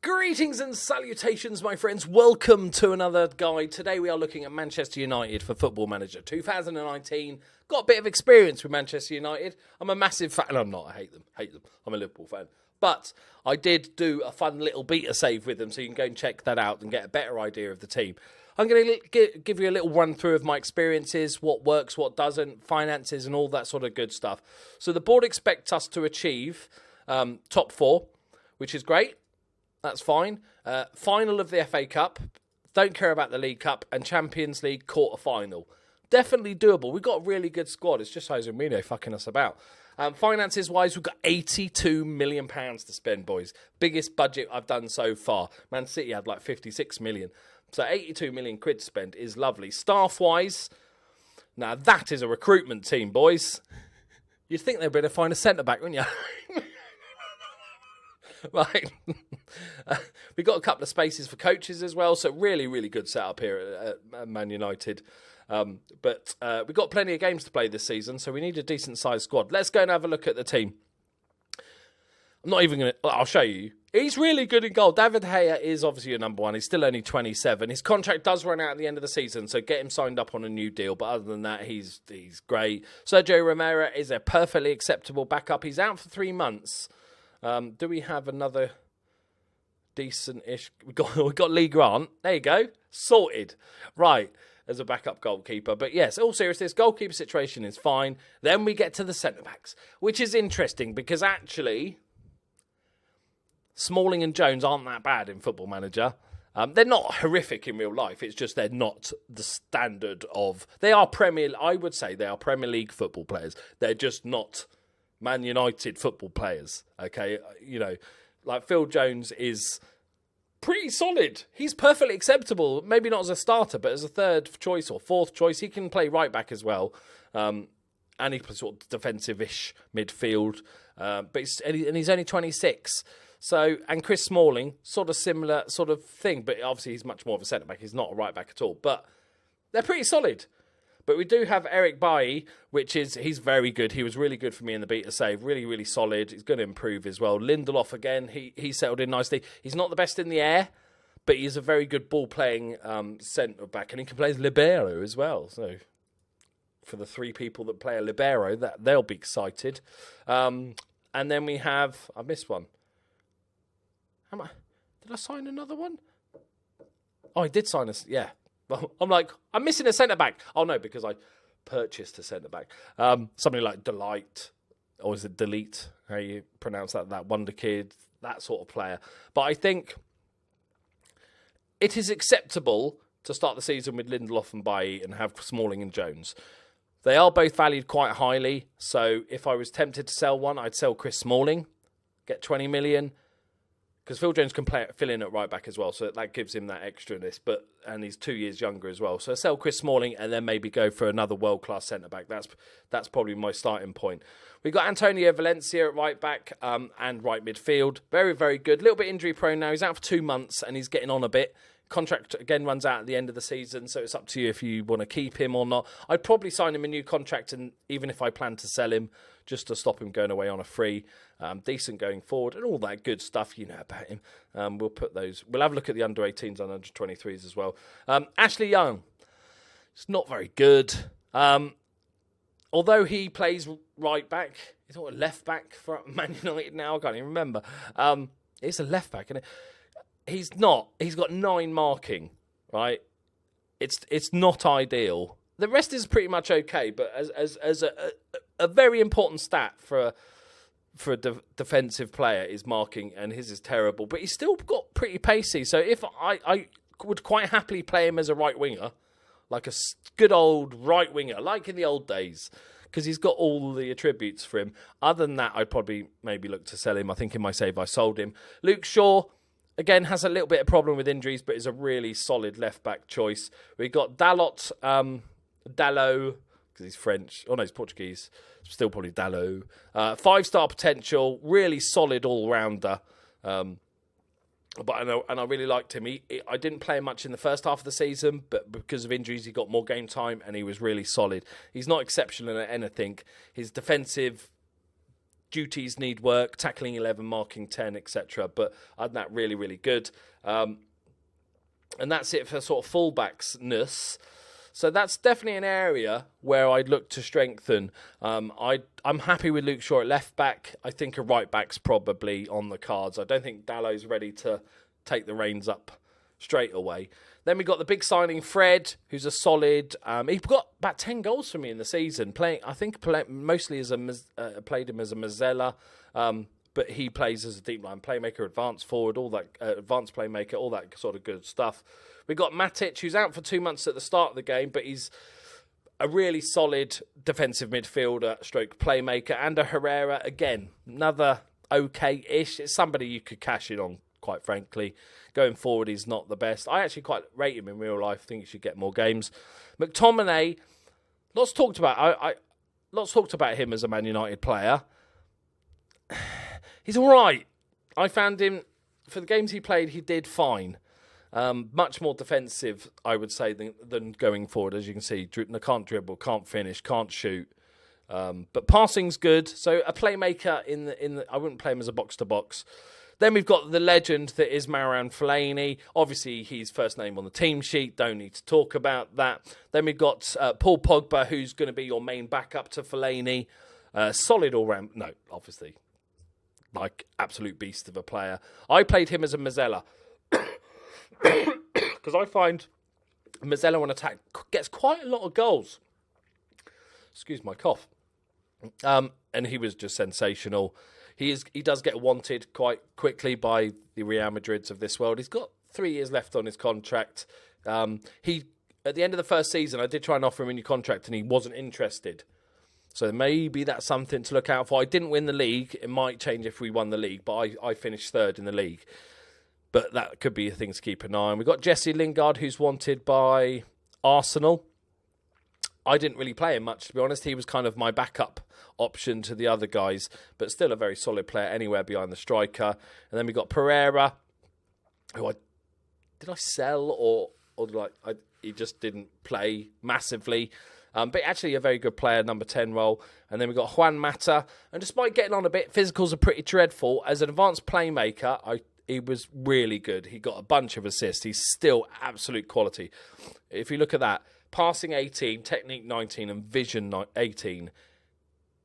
Greetings and salutations, my friends. Welcome to another guide. Today we are looking at Manchester United for Football Manager 2019. Got a bit of experience with Manchester United. I'm a massive fan. I'm not. I hate them. I'm a Liverpool fan. But I did do a fun little beta save with them, so you can go and check that out and get a better idea of the team. I'm going to give you a little run through of my experiences, what works, what doesn't, finances and all that sort of good stuff. So the board expects us to achieve top four, which is great. That's fine. Final of the FA Cup. Don't care about the League Cup. And Champions League quarter-final. Definitely doable. We've got a really good squad. It's just Jose Mourinho fucking us about. Finances-wise, we've got £82 million to spend, boys. Biggest budget I've done so far. Man City had like 56 million. So 82 million quid to spend is lovely. Staff-wise, now that is a recruitment team, boys. You'd think they'd better find a centre-back, wouldn't you? Right. We've got a couple of spaces for coaches as well, so really, really good setup here at Man United. But we've got plenty of games to play this season, so we need a decent-sized squad. Let's go and have a look at the team. I'm not even going to... I'll show you. He's really good in goal. David Gea is obviously your number one. He's still only 27. His contract does run out at the end of the season, so get him signed up on a new deal. But other than that, he's great. Sergio Romero is a perfectly acceptable backup. He's out for 3 months. Do we have another decent-ish... We got Lee Grant. There you go. Sorted. Right, as a backup goalkeeper. But yes, all seriousness, goalkeeper situation is fine. Then we get to the centre-backs, which is interesting because actually Smalling and Jones aren't that bad in Football Manager. They're not horrific in real life. It's just they're not the standard of... I would say they are Premier League football players. They're just not Man United football players, okay? You know, like Phil Jones is pretty solid. He's perfectly acceptable. Maybe not as a starter, but as a third choice or fourth choice. He can play right back as well. And he plays sort of defensive-ish midfield. But he's only 26. So, and Chris Smalling, sort of similar sort of thing. But obviously he's much more of a centre-back. He's not a right back at all. But they're pretty solid. But we do have Eric Bailly, he's very good. He was really good for me in the beta save. Really, really solid. He's going to improve as well. Lindelof, again, he settled in nicely. He's not the best in the air, but he's a very good ball-playing centre-back. And he can play as libero as well. So for the 3 people that play a libero, they'll be excited. And then we have... I missed one. Did I sign another one? Oh, I did sign a... Yeah. I'm like, I'm missing a centre-back. Oh, no, because I purchased a centre-back. Something like Delight, or is it Delete, how you pronounce that Wonder Kid, that sort of player. But I think it is acceptable to start the season with Lindelof and Bailly and have Smalling and Jones. They are both valued quite highly, so if I was tempted to sell one, I'd sell Chris Smalling, get 20 million, because Phil Jones can fill in at right back as well, so that gives him that extraness. And he's 2 years younger as well. So sell Chris Smalling and then maybe go for another world-class centre-back. That's probably my starting point. We've got Antonio Valencia at right back and right midfield. Very, very good. A little bit injury-prone now. He's out for 2 months and he's getting on a bit. Contract, again, runs out at the end of the season, so it's up to you if you want to keep him or not. I'd probably sign him a new contract, and even if I plan to sell him, just to stop him going away on a free. Decent going forward, and all that good stuff you know about him. We'll have a look at the under-18s and under-23s as well. Ashley Young, it's not very good. Although he plays right back, he's not a left back for Man United now, I can't even remember. He's a left back, isn't it? He's not. He's got 9 marking, right? It's not ideal. The rest is pretty much okay, but as a very important stat for a defensive player is marking, and his is terrible. But he's still got pretty pacey. So if I would quite happily play him as a right winger, like a good old right winger, like in the old days, because he's got all the attributes for him. Other than that, I'd probably maybe look to sell him. I think in my save I sold him. Luke Shaw, again, has a little bit of problem with injuries, but is a really solid left-back choice. We've got Dalot, Dalot, because he's French. Oh, no, he's Portuguese. Still probably Dalot. 5-star potential, really solid all-rounder. But I really liked him. I didn't play him much in the first half of the season, but because of injuries, he got more game time, and he was really solid. He's not exceptional at anything. His defensive duties need work, tackling 11, marking 10, etc. But other than that, really, really good. And that's it for sort of fullbacksness. So that's definitely an area where I'd look to strengthen. I'm happy with Luke Shaw at left back. I think a right back's probably on the cards. I don't think Dallow's ready to take the reins up straight away. Then we got the big signing Fred, who's a solid. He got about 10 goals for me in the season. Mostly played him as a Mazzella, but he plays as a deep line playmaker, advanced forward, all that advanced playmaker, all that sort of good stuff. We got Matic, who's out for 2 months at the start of the game, but he's a really solid defensive midfielder, stroke playmaker, and a Herrera again, another okay-ish. It's somebody you could cash in on, quite frankly. Going forward, he's not the best. I actually quite rate him in real life. I think he should get more games. McTominay, lots talked about him as a Man United player. He's all right. I found him, for the games he played, he did fine. Much more defensive, I would say, than going forward. As you can see, can't dribble, can't finish, can't shoot. But passing's good. So a playmaker in the I wouldn't play him as a box-to-box. Then we've got the legend that is Marin Fellaini. Obviously, he's first name on the team sheet. Don't need to talk about that. Then we've got Paul Pogba, who's going to be your main backup to Fellaini. Solid all-round. No, obviously. Like, absolute beast of a player. I played him as a Mazzella. Because I find Mazzella on attack gets quite a lot of goals. Excuse my cough. And he was just sensational. He does get wanted quite quickly by the Real Madrids of this world. He's got 3 years left on his contract. At the end of the first season, I did try and offer him a new contract, and he wasn't interested. So maybe that's something to look out for. I didn't win the league. It might change if we won the league, but I finished third in the league. But that could be a thing to keep an eye on. We've got Jesse Lingard, who's wanted by Arsenal. I didn't really play him much, to be honest. He was kind of my backup option to the other guys, but still a very solid player anywhere behind the striker. And then we got Pereira, who did I sell or he just didn't play massively. But actually a very good player, number 10 role. And then we got Juan Mata. And despite getting on a bit, physicals are pretty dreadful. As an advanced playmaker, he was really good. He got a bunch of assists. He's still absolute quality. If you look at that, passing 18, technique 19, and vision 18,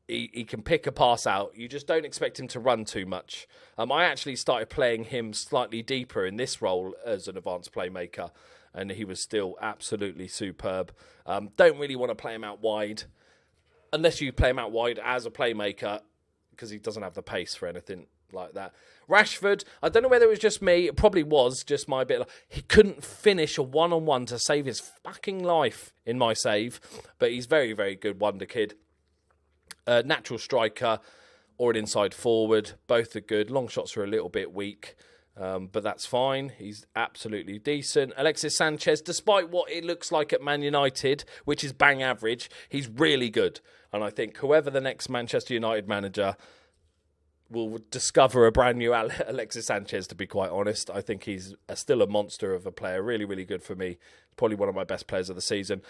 he can pick a pass out. You just don't expect him to run too much. I actually started playing him slightly deeper in this role as an advanced playmaker, and he was still absolutely superb. Don't really want to play him out wide, unless you play him out wide as a playmaker, because he doesn't have the pace for anything like that. Ratchford, I don't know whether it was just me. It probably was just my bit. He couldn't finish a one-on-one to save his fucking life in my save, but he's very, very good wonder kid. Natural striker or an inside forward, both are good. Long shots are a little bit weak, but that's fine. He's absolutely decent. Alexis Sanchez, despite what it looks like at Man United, which is bang average, he's really good. And I think whoever the next Manchester United manager will discover a brand new Alexis Sanchez, to be quite honest. I think he's still a monster of a player. Really, really good for me. Probably one of my best players of the season.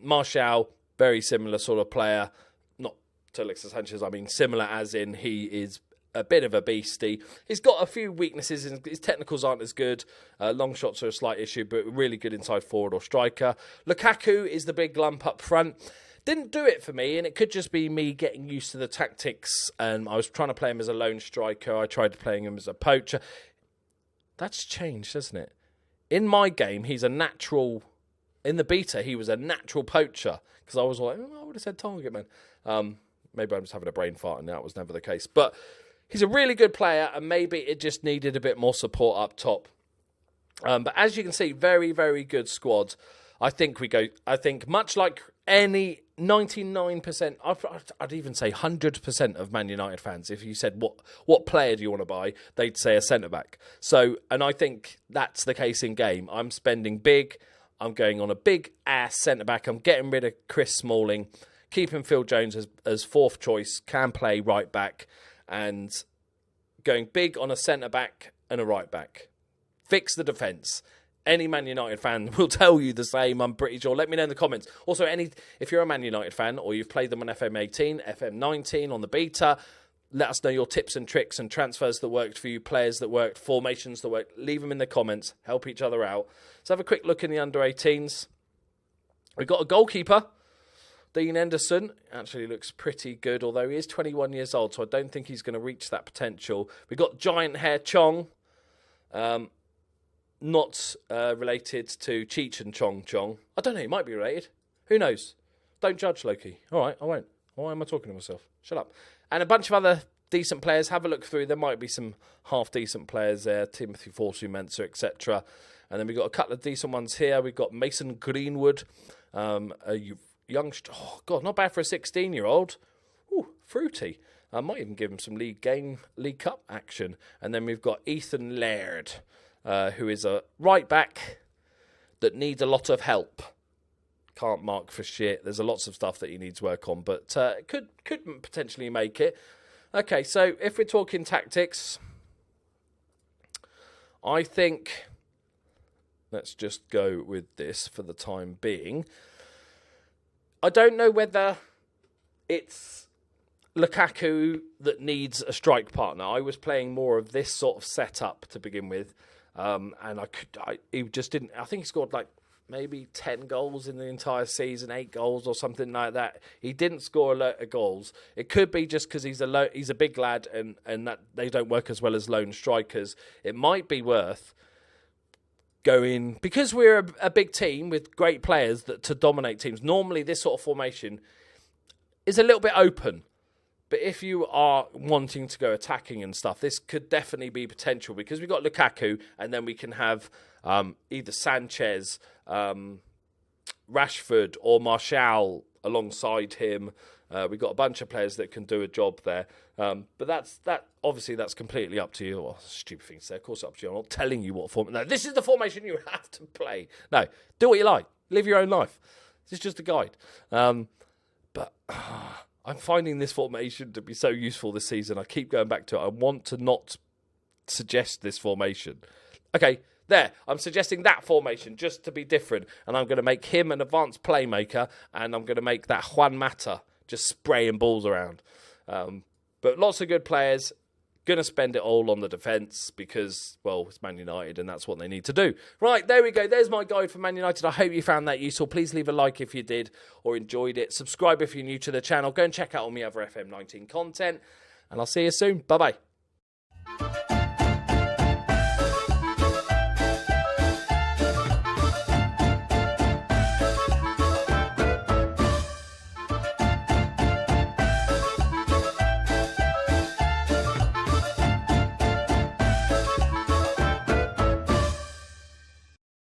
Martial, very similar sort of player. Not to Alexis Sanchez, I mean similar as in he is a bit of a beastie. He's got a few weaknesses. His technicals aren't as good. Long shots are a slight issue, but really good inside forward or striker. Lukaku is the big lump up front. Didn't do it for me, and it could just be me getting used to the tactics. I was trying to play him as a lone striker. I tried playing him as a poacher. That's changed, hasn't it? In my game, he's a natural. In the beta, he was a natural poacher, because I was like, I would have said target man. Maybe I'm just having a brain fart, and that was never the case. But he's a really good player, and maybe it just needed a bit more support up top. But as you can see, very, very good squad. I think much like any 99%, I'd even say 100% of Man United fans, if you said, what player do you want to buy, they'd say a centre-back. So, and I think that's the case in game. I'm spending big. I'm going on a big-ass centre-back. I'm getting rid of Chris Smalling, keeping Phil Jones as fourth choice, can play right-back, and going big on a centre-back and a right-back. Fix the defence. Any Man United fan will tell you the same, I'm pretty sure. Let me know in the comments. Also, if you're a Man United fan or you've played them on FM18, FM19, on the beta, Let us know your tips and tricks and transfers that worked for you, players that worked, formations that worked. Leave them in the comments. Help each other out. Let's have a quick look in the under-18s. We've got a goalkeeper, Dean Henderson. Actually looks pretty good, although he is 21 years old, so I don't think he's going to reach that potential. We've got Giant Hair Chong, not related to Cheech and Chong. I don't know, he might be related. Who knows? Don't judge, Loki. All right, I won't. Why am I talking to myself? Shut up. And a bunch of other decent players. Have a look through. There might be some half-decent players there. Timothy Forsu-Mensah, etc. And then we've got a couple of decent ones here. We've got Mason Greenwood, a youngster. Oh, God, not bad for a 16-year-old. Ooh, fruity. I might even give him some League Cup action. And then we've got Ethan Laird, who is a right-back that needs a lot of help. Can't mark for shit. There's lots of stuff that he needs work on, but could potentially make it. Okay, so if we're talking tactics, I think let's just go with this for the time being. I don't know whether it's Lukaku that needs a strike partner. I was playing more of this sort of setup to begin with, and he just didn't. I think he scored like maybe 10 goals in the entire season, 8 goals or something like that. He didn't score a lot of goals. It could be just because he's a big lad and that they don't work as well as lone strikers. It might be worth going, because we're a big team with great players to dominate teams. Normally this sort of formation is a little bit open. But if you are wanting to go attacking and stuff, this could definitely be potential because we've got Lukaku and then we can have either Sanchez, Ratchford or Martial alongside him. We've got a bunch of players that can do a job there. But that's completely up to you. Oh, stupid thing to say. Of course, it's up to you. I'm not telling you what formation. No, this is the formation you have to play. No, do what you like. Live your own life. This is just a guide. But I'm finding this formation to be so useful this season. I keep going back to it. I want to not suggest this formation. Okay, there. I'm suggesting that formation just to be different. And I'm going to make him an advanced playmaker. And I'm going to make that Juan Mata just spraying balls around. But lots of good players. Going to spend it all on the defence because, well, it's Man United and that's what they need to do. Right, there we go. There's my guide for Man United. I hope you found that useful. Please leave a like if you did or enjoyed it. Subscribe if you're new to the channel. Go and check out all my other FM19 content. And I'll see you soon. Bye-bye.